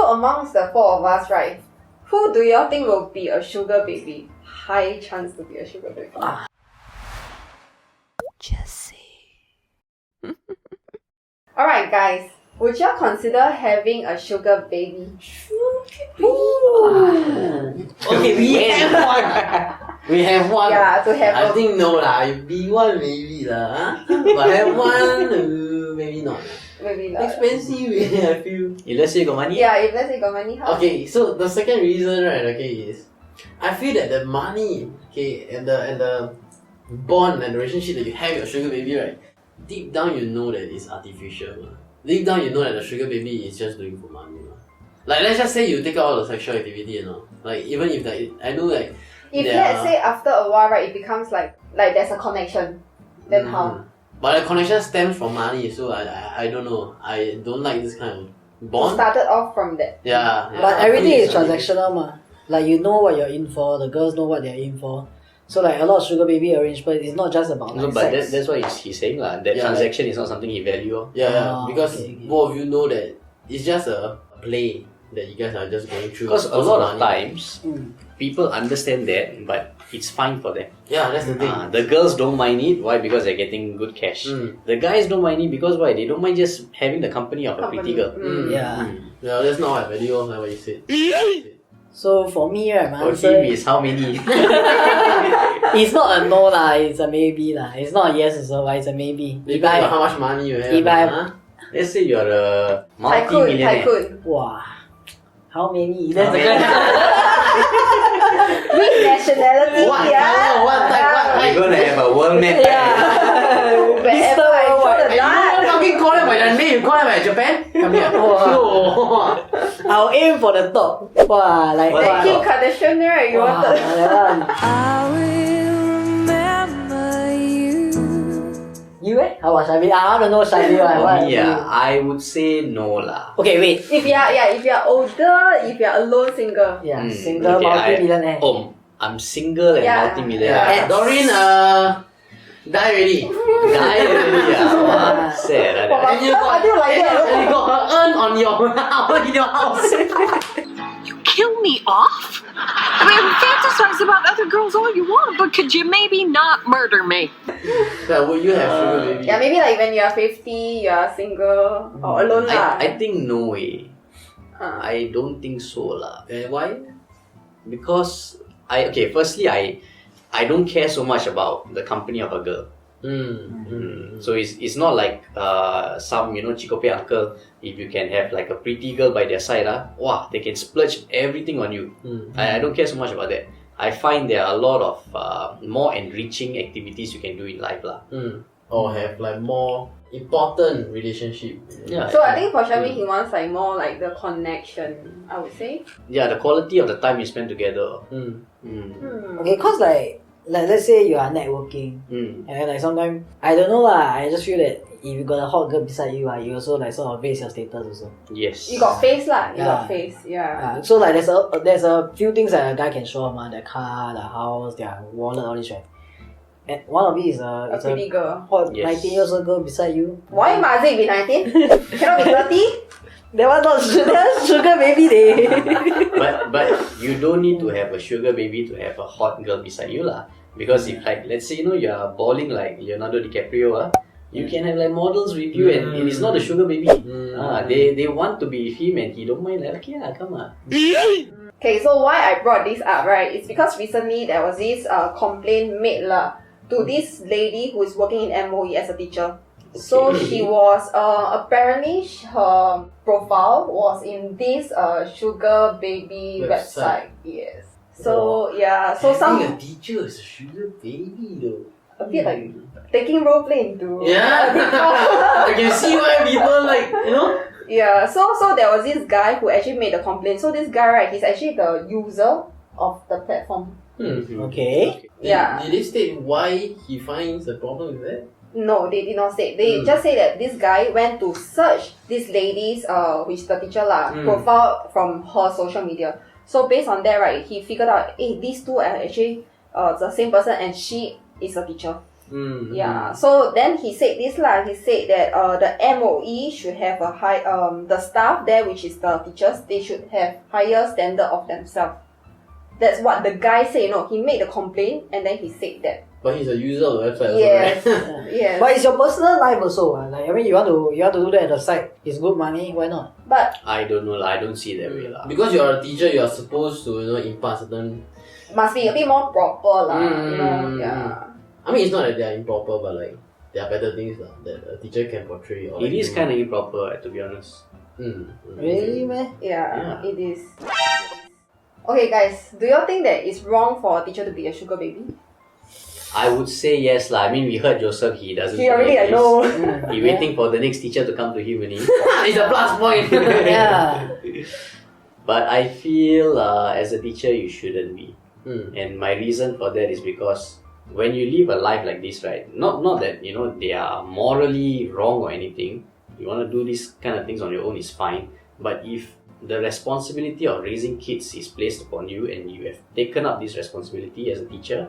So amongst the four of us, right, who do y'all think will be a sugar baby? High chance to be a sugar baby. Jessie. Alright guys, would y'all consider having a sugar baby? Okay, we have one. We have one. Yeah, to have I think no lah. Be one maybe lah. But have one, maybe not. maybe not. Expensive, I feel. If let's say you got money, Yeah, if let's say you got money, how? Okay, so the second reason, right? Okay, is I feel that the money, okay, and the bond and the relationship that you have with your sugar baby, right? Deep down, you know that it's artificial. Deep down, you know that the sugar baby is just doing for money. Like, let's just say you take out all the sexual activity, you know. Like, even if like, I know like. If let's say after a while, right, it becomes like there's a connection, then how? But the connection stems from money, so I don't know. I don't like this kind of It bond. started off from that. Yeah. But everything is transactional ma. Like you know what you're in for, the girls know what they're in for. So like a lot of sugar baby arrangement is not just about no, like but sex. that's what he's saying lah. That transaction is not something he value. Yeah, because okay. both of you know that it's just a play that you guys are just going through. Because a lot of money. times, people understand that, but it's fine for them. Yeah, that's the thing. The girls don't mind it. Why? Because they're getting good cash. The guys don't mind it because why? They don't mind just having the company of a pretty girl. Yeah. Yeah, that's not what I value, like what you said. So for me, right, my For answer him is how many? it's not a no lah, it's a maybe lah. It's not a yes also, but it's a maybe. If Depends on I, how much money you have. if I- huh? Let's say you're a Tycoon. multi-millionaire. wow, how many? That's the many? question. Which nationality? What Yeah. colour? What type? What You're height? gonna have a world map. Wherever I throw the And you dart. don't fucking call them by their name, you call them by Japan? Come here. Wow. I'll aim for the top. Wow, like What? Like Kim Kardashian, right? You wow, wanted. that one. I will remember you. You eh? How about Shabi? I want to know Shabi. What? For me, I would say no lah. Okay, wait. If you're older, if you're alone single. Yeah, single multi-millionaire. I'm single and Yeah. multi-millionaire. Yeah. Doreen, die already. Die already, wow, sad. Wow. And you got, I do like that. and you got her urn on your in your house. Kill me off? I mean, fantasize about other girls all you want, but could you maybe not murder me? So would you have sugar baby? Yeah, maybe like when you're 50, you're single or alone lah. I think no way. Uh. I don't think so lah. And why? Because firstly I don't care so much about the company of a girl. So it's not like some Chikope uncle, if you can have like a pretty girl by their side, wow, they can splurge everything on you. I don't care so much about that. I find there are a lot of more enriching activities you can do in life lah. Or have like more important relationship. Yeah. So I think for Shami, he wants like more like the connection, I would say. Yeah, the quality of the time you spend together. Okay, cause like let's say you are networking, and then like sometimes I don't know lah. I just feel that if you got a hot girl beside you, you also like sort of raise your status also. Yes. You got face lah. You Yeah. got face. Yeah. So like there's a few things that a guy can show off, their car, their house, their wallet, all this, right? And one of it is A pretty girl. hot Yes. 19 years old girl beside you. Why must it be 19? Cannot be 30? That was not that's sugar baby day. but you don't need to have a sugar baby to have a hot girl beside you lah. Because if like let's say you are balling like Leonardo DiCaprio, you can have like models with you and it's not a sugar baby. They want to be with him and he don't mind like okay come on. Okay, so why I brought this up, right? It's because recently there was this complaint made lah to this lady who is working in MOE as a teacher. So she was apparently her profile was in this sugar baby website. Yes. So so some Being a teacher is a sugar baby though. a bit like taking role play into Yeah. I can see why people like Yeah, so there was this guy who actually made a complaint. So this guy, right, he's actually the user of the platform. Okay. Yeah. Did they state why he finds the problem with that? No, they did not say. They just say that this guy went to search this lady's, which is the teacher profile from her social media. So based on that, right, he figured out, these two are actually the same person and she is a teacher. Yeah. So then he said this lah. He said that the MOE should have a high the staff there, which is the teachers, they should have higher standard of themselves. That's what the guy said. No, he made the complaint and then he said that. But he's a user of the website Yes. also, right? Yes. But it's your personal life also. Like I mean, you want to do that at the site. It's good money. Why not? But I don't know lah. I don't see it that way lah. Because you're a teacher, you're supposed to, impart certain... must be a bit more proper lah. Yeah. I mean, it's not that they're improper, but like, there are better things that a teacher can portray. Or It is kind of improper, to be honest. Really, man? Yeah, it is. Okay, guys, do you think that it's wrong for a teacher to be a sugar baby? I would say yes lah. I mean, we heard Joseph. He doesn't. He already, I know. know. He waiting for the next teacher to come to him, and It's a plus point! Yeah. But I feel as a teacher, you shouldn't be. And my reason for that is because when you live a life like this, right? Not that they are morally wrong or anything. You want to do these kind of things on your own is fine. But if the responsibility of raising kids is placed upon you and you have taken up this responsibility as a teacher,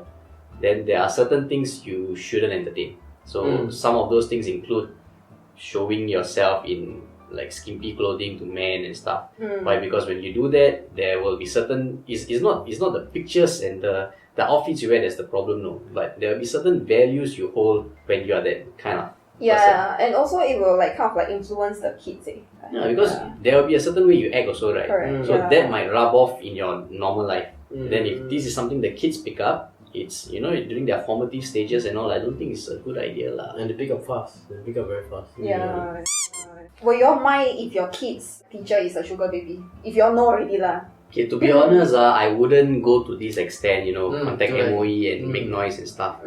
then there are certain things you shouldn't entertain. So some of those things include showing yourself in like skimpy clothing to men and stuff. Why? Because when you do that, there will be certain. It's not the pictures and the outfits you wear that's the problem, no. But there will be certain values you hold when you are that kind of person. And also it will like kind of like influence the kids. Yeah, because there will be a certain way you act also, right? Correct. So that might rub off in your normal life. Then if this is something the kids pick up, it's during their formative stages and all, I don't think it's a good idea lah. And they pick up fast. They pick up very fast. Yeah. Will you all mind if your kid's teacher is a sugar baby? If you all know already lah. Okay, to be honest, I wouldn't go to this extent, contact correct. MOE and make noise and stuff.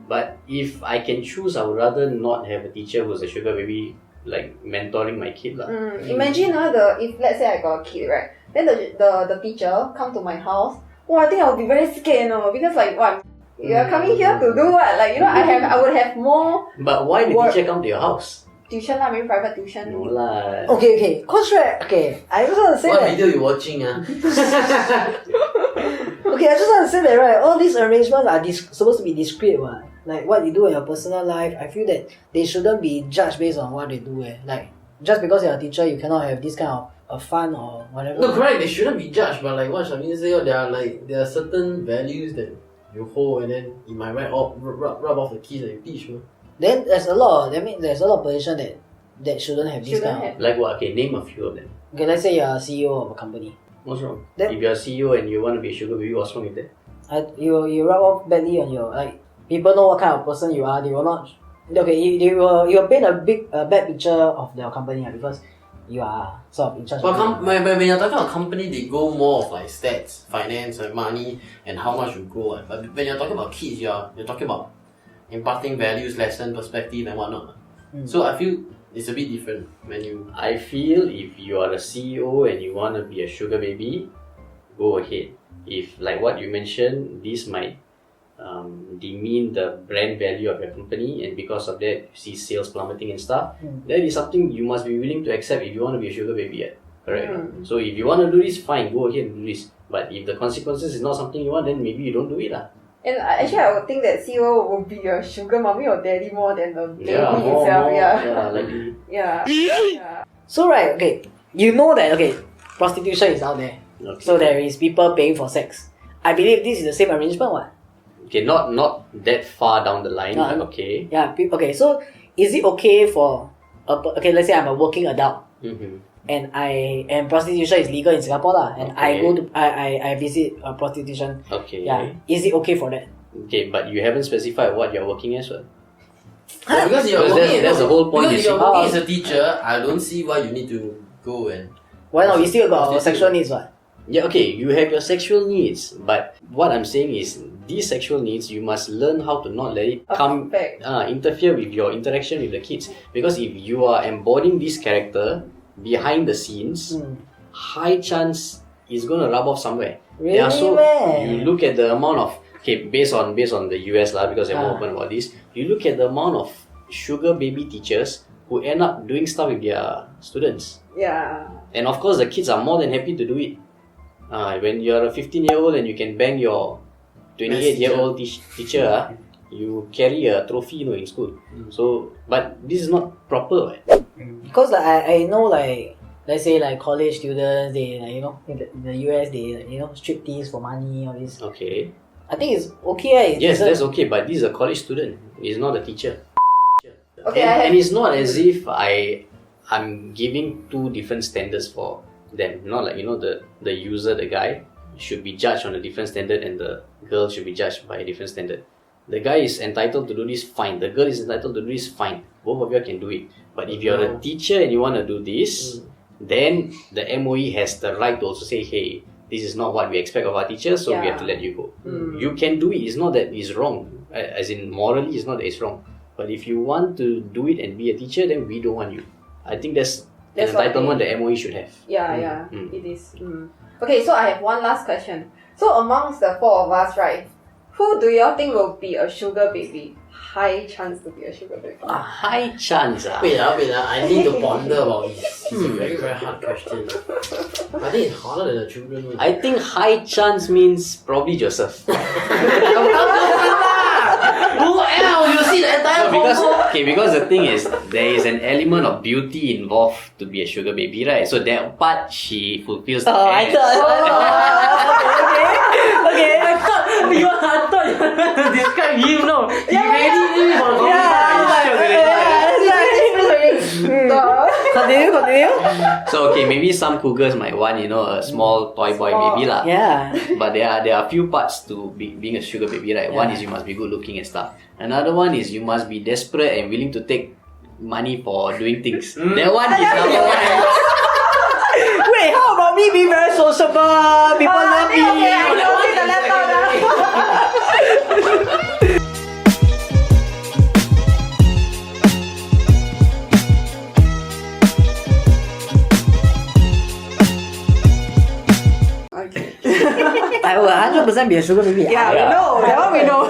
But if I can choose, I would rather not have a teacher who's a sugar baby, like mentoring my kid lah. Imagine if let's say I got a kid, right? Then the teacher come to my house. Oh, I think I would be very scared, because like what? You're coming here to do what? Like I would have more. But why the teacher come to your house? Tuition lah, maybe private tuition. No lah. Okay. Cause right. Okay, I just want to say What that. video you watching? Okay, I just want to say that right. All these arrangements are supposed to be discreet, one. Like what you do in your personal life. I feel that they shouldn't be judged based on what they do. Like just because you're a teacher, you cannot have this kind of fun or whatever. No, correct. They shouldn't be judged. But like what Shamin said, there are certain values that you hold, and then you might rub off the keys that you teach. Then there's a lot. There's a lot of position that shouldn't have this kind of. Like what? Okay, name a few of them. Okay, let's say you're a CEO of a company. What's wrong? Then- If you're a CEO and you want to be a sugar baby, what's wrong with that? You rub off badly on your people know what kind of person you are. They will not. Okay, you will paint a bad picture of their company because you are sort of in charge. But when you're talking about company, they go more of like stats, finance, and money, and how much you grow. But when you're talking about kids, you're talking about imparting values, lesson, perspective, and whatnot. So I feel it's a bit different when you. I feel if you are a CEO and you want to be a sugar baby, go ahead. If like what you mentioned, this might demean the brand value of your company, and because of that, you see sales plummeting and stuff. That is something you must be willing to accept if you want to be a sugar baby. Correct? So if you want to do this, fine, go ahead and do this. But if the consequences is not something you want, then maybe you don't do it lah. And actually, I would think that CEO will be a sugar mommy or daddy more than the baby More, itself. likely. Yeah. So right, okay, you know that prostitution is out there. Okay. So there is people paying for sex. I believe this is the same arrangement, what? Okay, not that far down the line, but okay. Yeah. Okay. So is it okay for let's say I'm a working adult and prostitution is legal in Singapore lah, and I go to I visit a prostitution. Okay. Yeah. Is it okay for that? Okay, but you haven't specified what you're working as well. Because you're Because working, that's the whole point, Because you you're see. working as a teacher, I don't see why you need to go and. Why not? We still got our sexual needs, what? Yeah, okay, you have your sexual needs, but what I'm saying is these sexual needs, you must learn how to not let it interfere with your interaction with the kids. Because if you are embodying this character behind the scenes, high chance it's going to rub off somewhere. Really, yeah, so man? you look at the amount of based on the US lah, because they're more open about this. You look at the amount of sugar baby teachers who end up doing stuff with their students. Yeah. And of course, the kids are more than happy to do it. When you're a 15-year-old and you can bang your 28-year-old teacher, You carry a trophy, in school. So, but this is not proper, right? Because like, I know like let's say like college students, they like, in the US they like, striptease for money, all this. Okay. I think it's okay. Right? Yes, that's okay, but this is a college student. He's not a teacher. Okay, And it's not as if I'm giving two different standards for them. Not like the user, the guy, should be judged on a different standard, and the girl should be judged by a different standard. The guy is entitled to do this, fine. The girl is entitled to do this, fine. Both of you can do it. But if you're a teacher and you want to do this, then the MOE has the right to also say, hey, this is not what we expect of our teachers, so we have to let you go. You can do it. It's not that it's wrong. As in, morally, it's not that it's wrong. But if you want to do it and be a teacher, then we don't want you. I think that's an entitlement the MOE should have. Yeah, it is. Okay, so I have one last question. So amongst the four of us, right, who do you all think will be a sugar baby? High chance to be a sugar baby. A high chance. Wait, I need to ponder about it. It's a very, very hard question. I think it's harder than the children one. I think high chance means probably Joseph. Who else? You see the entire because the thing is, there is an element of beauty involved to be a sugar baby, right? So that part she fulfills. The I thought I thought you were to describe him, no? He ready Continue. So okay, maybe some cougars might want a small toy boy baby lah. Yeah. But there are a few parts to being a sugar baby, right? One is you must be good looking and stuff. Another one is you must be desperate and willing to take money for doing things. That one is number one. Wait, how about me being very sociable? People love me. Okay, I know the laptop now. I will 100% be a sugar baby. Yeah, we know. That one we know.